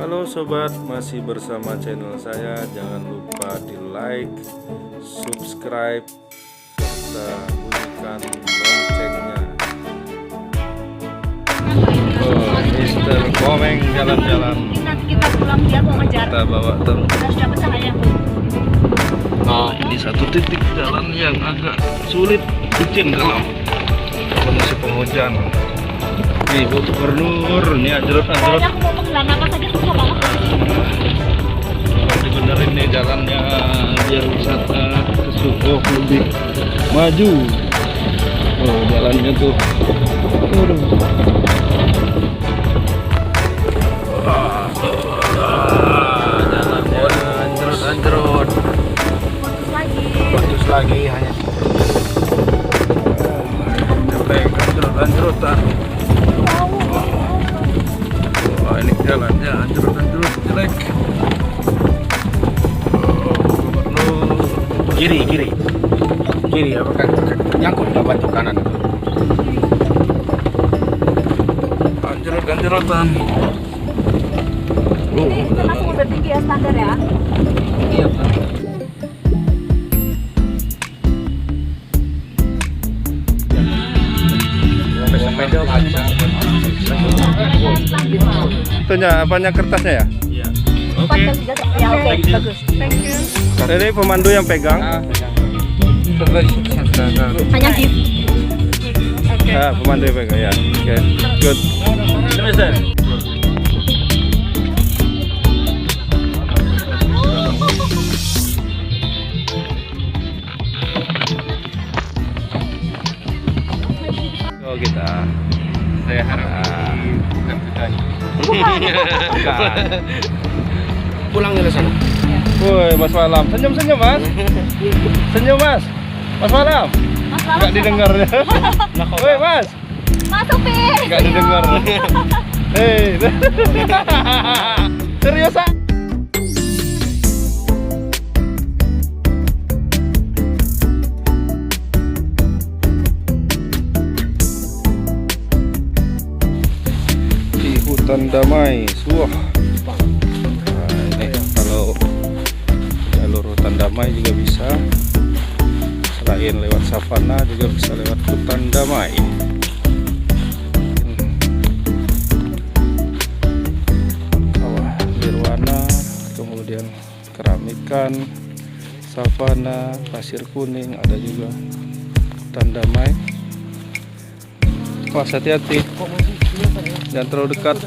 Halo sobat, masih bersama channel saya. Jangan lupa di like, subscribe, serta bunyikan loncengnya. Oh, Mister Komeng jalan-jalan. Nanti kita pulang dia mau ngejar. Kita bawa teman. Harus dapat cahaya. Nah, ini satu titik jalan yang agak sulit, licin kalau kondisi penghujan. Nih, Bu Gubernur, ini anjrot-anjrot. Saya mau mengelan apa saja susah banget. Kalau dibenerin nih jalannya biar wisata ke Sukoh lebih maju. Oh, jalannya tuh. Aduh. Jalannya anjrot-anjrot. Putus lagi hanya. Jelek anjrot-anjrotan. Wah, ini jalannya anjrot-anjrot jelek. Kiri apakah nyangkut ke batu kanan? Anjrot-anjrotan. Ini termasuk udah tinggi ya standar ya. Iya, Pak. Itunya apanya kertasnya ya? Iya. Oke. Ya oke, bagus. Thank you. Jadi pemandu yang pegang. Hanya gift. Oke. Ah, pemandu yang pegang ya. Oke, good. Oh, kita. Saya harap bukan bedanya. Pulang ke sana. Woi, Mas Malam. Senyum-senyum, Mas. Senyum, Mas. Mas Malam. Mas Malam. Enggak didengar ya. Woi, Mas. Mas Supir. Enggak didengar. Hei. Serius, ah? Di hutan damai. Wah. Nah, ini kalau jalur hutan damai juga bisa. Selain lewat savana juga bisa lewat hutan damai. Sawah nirwana, kemudian keramikan, savana, pasir kuning, ada juga hutan damai. Wah, hati-hati, jangan terlalu dekat.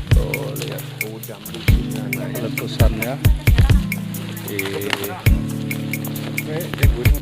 Tuh, lihat letusannya di gunung.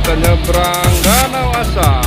kita nyebrang Danau Asa.